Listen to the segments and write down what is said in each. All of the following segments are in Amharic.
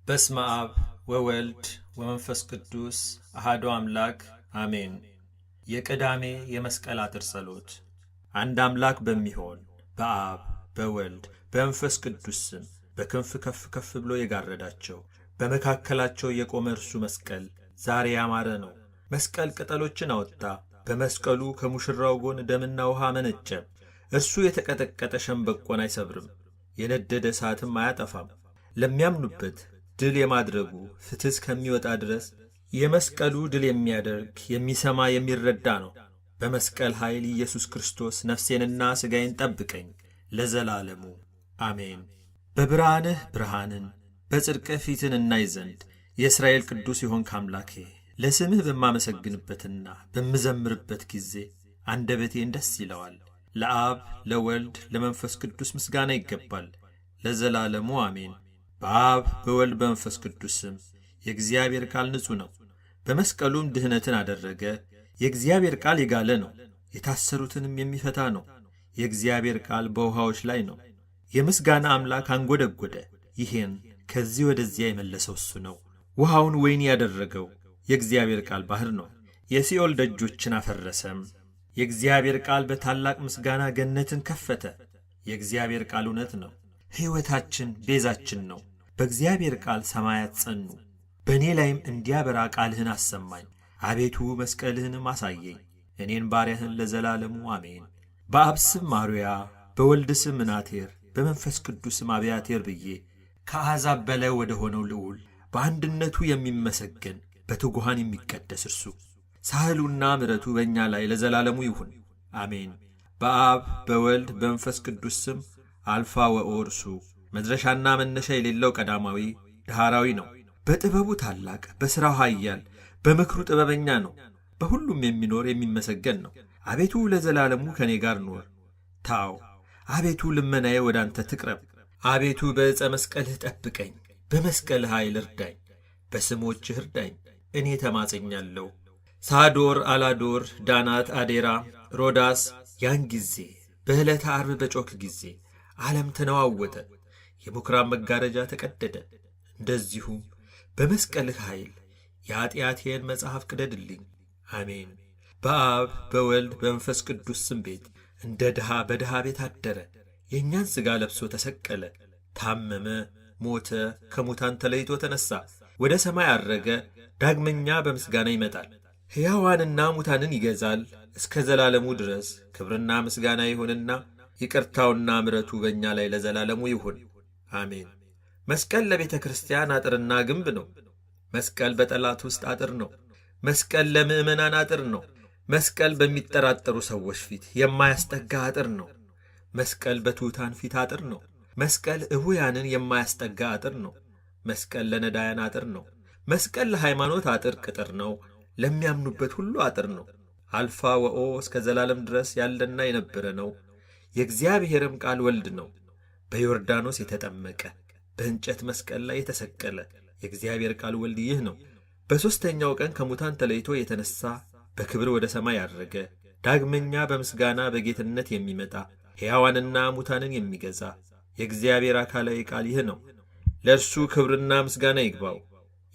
በስመ አብ ወወልድ ወመንፈስ ቅዱስ አሐዱ አምላክ አሜን። የቅዳሜ የመስቀል አጥር ጸሎት። አንድ አምላክ በሚሆን በአብ በወልድ በመንፈስ ቅዱስ ስም በክንፍ ከፍ ከፍ ብሎ የጋረዳቸው በመካከላቸው የቆመ እርሱ መስቀል ዛሬ ያማረ ነው። መስቀል ቅጠሎችን አወጣ። በመስቀሉ ከሙሽራው ጎን ደምና ውሃ መነጨ። እርሱ የተቀጠቀጠ ሸምበቆን አይሰብርም፣ የነደደ እሳትም አያጠፋም። ለሚያምኑበት ድል የማድረጉ ፍትሕ እስከሚወጣ ድረስ የመስቀሉ ድል የሚያደርግ የሚሰማ የሚረዳ ነው። በመስቀል ኃይል ኢየሱስ ክርስቶስ ነፍሴንና ሥጋዬን ጠብቀኝ ለዘላለሙ አሜን። በብርሃንህ ብርሃንን በጽድቅህ ፊትን እናይ ዘንድ የእስራኤል ቅዱስ የሆንክ አምላኬ ለስምህ በማመሰግንበትና በምዘምርበት ጊዜ አንደበቴን ደስ ይለዋል። ለአብ ለወልድ ለመንፈስ ቅዱስ ምስጋና ይገባል ለዘላለሙ አሜን። በአብ በወልድ በመንፈስ ቅዱስ ስም የእግዚአብሔር ቃል ንጹሕ ነው። በመስቀሉም ድኅነትን አደረገ። የእግዚአብሔር ቃል የጋለ ነው፣ የታሰሩትንም የሚፈታ ነው። የእግዚአብሔር ቃል በውሃዎች ላይ ነው። የምስጋና አምላክ አንጐደጐደ። ይሄን ከዚህ ወደዚያ የመለሰው እሱ ነው። ውሃውን ወይን ያደረገው የእግዚአብሔር ቃል ባሕር ነው። የሲኦል ደጆችን አፈረሰም። የእግዚአብሔር ቃል በታላቅ ምስጋና ገነትን ከፈተ። የእግዚአብሔር ቃል እውነት ነው፣ ሕይወታችን ቤዛችን ነው። በእግዚአብሔር ቃል ሰማያት ጸኑ። በእኔ ላይም እንዲያበራ ቃልህን አሰማኝ። አቤቱ መስቀልህንም አሳየኝ፣ እኔን ባሪያህን ለዘላለሙ አሜን። በአብ ስም ማርያ፣ በወልድ ስም ምናቴር፣ በመንፈስ ቅዱስ ስም አብያቴር ብዬ ከአሕዛብ በላይ ወደ ሆነው ልዑል በአንድነቱ የሚመሰገን በትጉሃን የሚቀደስ እርሱ ሳህሉና ምሕረቱ በእኛ ላይ ለዘላለሙ ይሁን አሜን። በአብ በወልድ በመንፈስ ቅዱስ ስም አልፋ ወኦርሱ መድረሻና መነሻ የሌለው ቀዳማዊ ዳህራዊ ነው። በጥበቡ ታላቅ፣ በሥራው ኃያል፣ በምክሩ ጥበበኛ ነው። በሁሉም የሚኖር የሚመሰገን ነው። አቤቱ ለዘላለሙ ከእኔ ጋር ኖር። ታው አቤቱ ልመናዬ ወደ አንተ ትቅረብ። አቤቱ በዕፀ መስቀልህ ጠብቀኝ፣ በመስቀልህ ኃይል እርዳኝ፣ በስሞችህ እርዳኝ፣ እኔ ተማጽኛለሁ። ሳዶር፣ አላዶር፣ ዳናት፣ አዴራ፣ ሮዳስ ያን ጊዜ በዕለተ ዓርብ በጮክ ጊዜ ዓለም ተነዋወጠ፣ የምኵራብ መጋረጃ ተቀደደ። እንደዚሁም በመስቀልህ ኃይል የኀጢአቴን መጽሐፍ ቅደድልኝ አሜን። በአብ በወልድ በመንፈስ ቅዱስ ስም ቤት እንደ ድሃ በድሃ ቤት አደረ። የእኛን ሥጋ ለብሶ ተሰቀለ፣ ታመመ፣ ሞተ፣ ከሙታን ተለይቶ ተነሣ፣ ወደ ሰማይ ዐረገ። ዳግመኛ በምስጋና ይመጣል፣ ሕያዋንና ሙታንን ይገዛል እስከ ዘላለሙ ድረስ። ክብርና ምስጋና ይሁንና ይቅርታውና ምሕረቱ በእኛ ላይ ለዘላለሙ ይሁን አሜን። መስቀል ለቤተ ክርስቲያን አጥርና ግንብ ነው። መስቀል በጠላት ውስጥ አጥር ነው። መስቀል ለምእመናን አጥር ነው። መስቀል በሚጠራጠሩ ሰዎች ፊት የማያስጠጋ አጥር ነው። መስቀል በትሑታን ፊት አጥር ነው። መስቀል ዕቡያንን የማያስጠጋ አጥር ነው። መስቀል ለነዳያን አጥር ነው። መስቀል ለሃይማኖት አጥር ቅጥር ነው። ለሚያምኑበት ሁሉ አጥር ነው። አልፋ ወኦ እስከ ዘላለም ድረስ ያለና የነበረ ነው። የእግዚአብሔርም ቃል ወልድ ነው። በዮርዳኖስ የተጠመቀ በእንጨት መስቀል ላይ የተሰቀለ የእግዚአብሔር ቃል ወልድ ይህ ነው። በሦስተኛው ቀን ከሙታን ተለይቶ የተነሣ በክብር ወደ ሰማይ ያረገ ዳግመኛ በምስጋና በጌትነት የሚመጣ ሕያዋንና ሙታንን የሚገዛ የእግዚአብሔር አካላዊ ቃል ይህ ነው። ለእርሱ ክብርና ምስጋና ይግባው።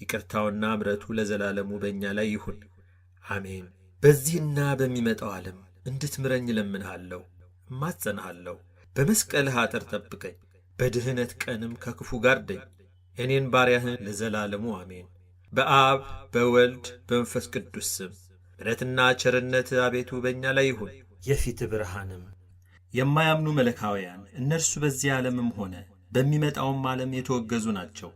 ይቅርታውና ምሕረቱ ለዘላለሙ በእኛ ላይ ይሁን አሜን። በዚህና በሚመጣው ዓለም እንድትምረኝ እለምንሃለሁ፣ እማጸንሃለሁ። በመስቀልህ አጥር ጠብቀኝ፣ በድኅነት ቀንም ከክፉ ጋርደኝ፣ እኔን ባሪያህን ለዘላለሙ አሜን። በአብ በወልድ በመንፈስ ቅዱስ ስም ምሕረትና ቸርነት አቤቱ በእኛ ላይ ይሁን። የፊት ብርሃንም የማያምኑ መለካውያን እነርሱ በዚህ ዓለምም ሆነ በሚመጣውም ዓለም የተወገዙ ናቸው።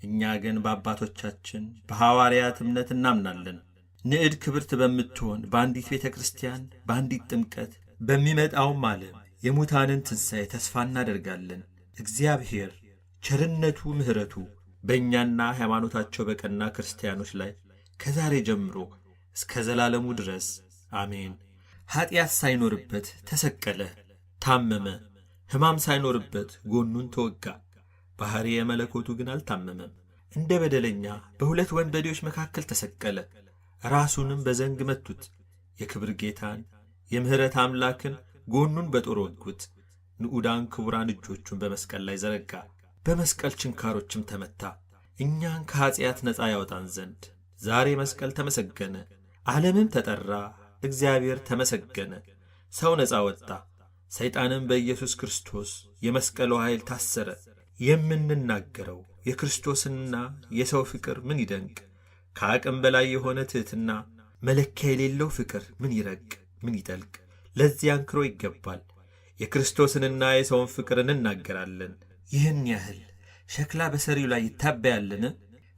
እኛ ግን በአባቶቻችን በሐዋርያት እምነት እናምናለን። ንዕድ ክብርት በምትሆን በአንዲት ቤተ ክርስቲያን በአንዲት ጥምቀት በሚመጣውም ዓለም የሙታንን ትንሣኤ ተስፋ እናደርጋለን። እግዚአብሔር ቸርነቱ ምሕረቱ በእኛና ሃይማኖታቸው በቀና ክርስቲያኖች ላይ ከዛሬ ጀምሮ እስከ ዘላለሙ ድረስ አሜን። ኀጢአት ሳይኖርበት ተሰቀለ፣ ታመመ። ሕማም ሳይኖርበት ጎኑን ተወጋ። ባሕርየ መለኮቱ ግን አልታመመም። እንደ በደለኛ በሁለት ወንበዴዎች መካከል ተሰቀለ። ራሱንም በዘንግ መቱት። የክብር ጌታን የምሕረት አምላክን ጎኑን በጦር ወጉት። ንዑዳን ክቡራን እጆቹን በመስቀል ላይ ዘረጋ። በመስቀል ችንካሮችም ተመታ። እኛን ከኀጢአት ነፃ ያወጣን ዘንድ ዛሬ መስቀል ተመሰገነ፣ ዓለምም ተጠራ፣ እግዚአብሔር ተመሰገነ። ሰው ነፃ ወጣ፣ ሰይጣንም በኢየሱስ ክርስቶስ የመስቀሉ ኃይል ታሰረ። የምንናገረው የክርስቶስና የሰው ፍቅር ምን ይደንቅ! ከአቅም በላይ የሆነ ትሕትና፣ መለኪያ የሌለው ፍቅር ምን ይረቅ ምን ይጠልቅ! ለዚህ አንክሮ ይገባል። የክርስቶስንና የሰውን ፍቅር እንናገራለን። ይህን ያህል ሸክላ በሰሪው ላይ ይታበያልን?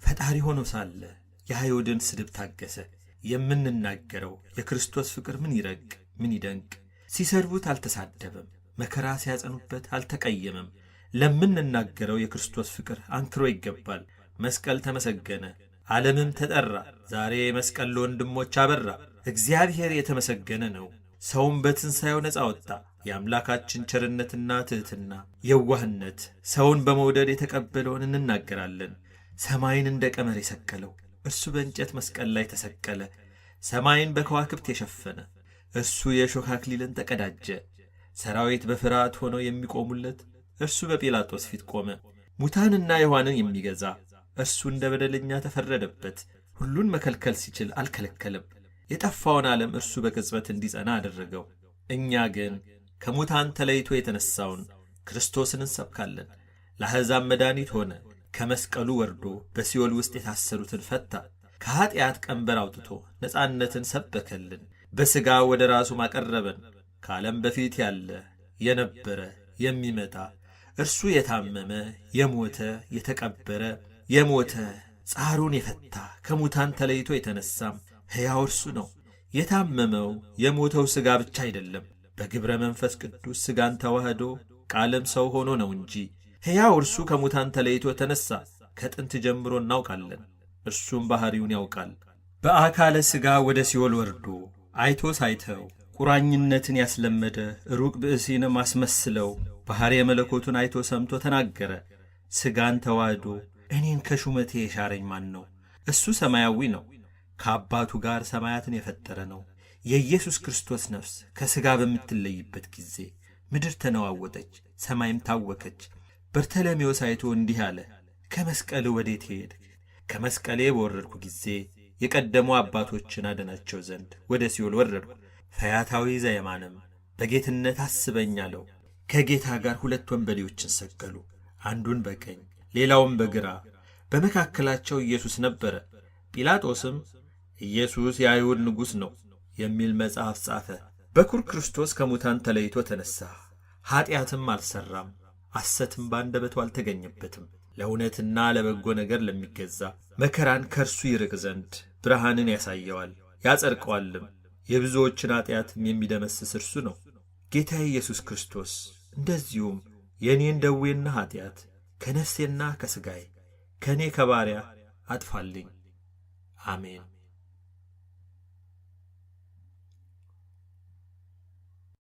ፈጣሪ ሆኖ ሳለ የአይሁድን ስድብ ታገሰ። የምንናገረው የክርስቶስ ፍቅር ምን ይረቅ ምን ይደንቅ! ሲሰድቡት አልተሳደበም፣ መከራ ሲያጸኑበት አልተቀየመም። ለምንናገረው የክርስቶስ ፍቅር አንክሮ ይገባል። መስቀል ተመሰገነ፣ ዓለምም ተጠራ። ዛሬ መስቀል ለወንድሞች አበራ። እግዚአብሔር የተመሰገነ ነው። ሰውም በትንሣኤው ነፃ ወጣ። የአምላካችን ቸርነትና ትሕትና፣ የዋህነት ሰውን በመውደድ የተቀበለውን እንናገራለን። ሰማይን እንደ ቀመር የሰቀለው እርሱ በእንጨት መስቀል ላይ ተሰቀለ። ሰማይን በከዋክብት የሸፈነ እርሱ የእሾህ አክሊልን ተቀዳጀ። ሰራዊት በፍርሃት ሆነው የሚቆሙለት እርሱ በጲላጦስ ፊት ቆመ። ሙታንና ሕያዋንን የሚገዛ እርሱ እንደ በደለኛ ተፈረደበት። ሁሉን መከልከል ሲችል አልከለከለም። የጠፋውን ዓለም እርሱ በቅጽበት እንዲጸና አደረገው። እኛ ግን ከሙታን ተለይቶ የተነሣውን ክርስቶስን እንሰብካለን። ለአሕዛብ መድኃኒት ሆነ። ከመስቀሉ ወርዶ በሲኦል ውስጥ የታሰሩትን ፈታ። ከኀጢአት ቀንበር አውጥቶ ነፃነትን ሰበከልን። በሥጋ ወደ ራሱ አቀረበን። ከዓለም በፊት ያለ የነበረ የሚመጣ እርሱ የታመመ የሞተ የተቀበረ የሞተ ጻሩን የፈታ ከሙታን ተለይቶ የተነሳም ሕያው እርሱ ነው። የታመመው የሞተው ሥጋ ብቻ አይደለም፣ በግብረ መንፈስ ቅዱስ ሥጋን ተዋህዶ ቃልም ሰው ሆኖ ነው እንጂ። ሕያው እርሱ ከሙታን ተለይቶ ተነሣ። ከጥንት ጀምሮ እናውቃለን፣ እርሱም ባሕሪውን ያውቃል። በአካለ ሥጋ ወደ ሲኦል ወርዶ አይቶ ሳይተው ቁራኝነትን ያስለመደ ሩቅ ብእሲንም አስመስለው ባሕርየ መለኮቱን አይቶ ሰምቶ ተናገረ። ሥጋን ተዋህዶ እኔን ከሹመቴ የሻረኝ ማን ነው? እሱ ሰማያዊ ነው፣ ከአባቱ ጋር ሰማያትን የፈጠረ ነው። የኢየሱስ ክርስቶስ ነፍስ ከሥጋ በምትለይበት ጊዜ ምድር ተነዋወጠች፣ ሰማይም ታወከች። በርተለሜዎስ አይቶ እንዲህ አለ፣ ከመስቀል ወዴት ሄድክ? ከመስቀሌ በወረድኩ ጊዜ የቀደሙ አባቶችን አድናቸው ዘንድ ወደ ሲኦል ወረድኩ። ፈያታዊ ዘየማንም በጌትነት አስበኝ አለው። ከጌታ ጋር ሁለት ወንበዴዎችን ሰቀሉ፣ አንዱን በቀኝ ሌላውን በግራ። በመካከላቸው ኢየሱስ ነበረ። ጲላጦስም ኢየሱስ የአይሁድ ንጉሥ ነው የሚል መጽሐፍ ጻፈ። በኩር ክርስቶስ ከሙታን ተለይቶ ተነሣ፣ ኀጢአትም አልሠራም፣ ሐሰትም በአንደበቱ አልተገኘበትም። ለእውነትና ለበጎ ነገር ለሚገዛ መከራን ከእርሱ ይርቅ ዘንድ ብርሃንን ያሳየዋል ያጸድቀዋልም። የብዙዎችን ኀጢአትም የሚደመስስ እርሱ ነው። ጌታ ኢየሱስ ክርስቶስ እንደዚሁም የእኔን ደዌና ኀጢአት ከነፍሴና ከሥጋዬ ከእኔ ከባሪያ አጥፋልኝ። አሜን።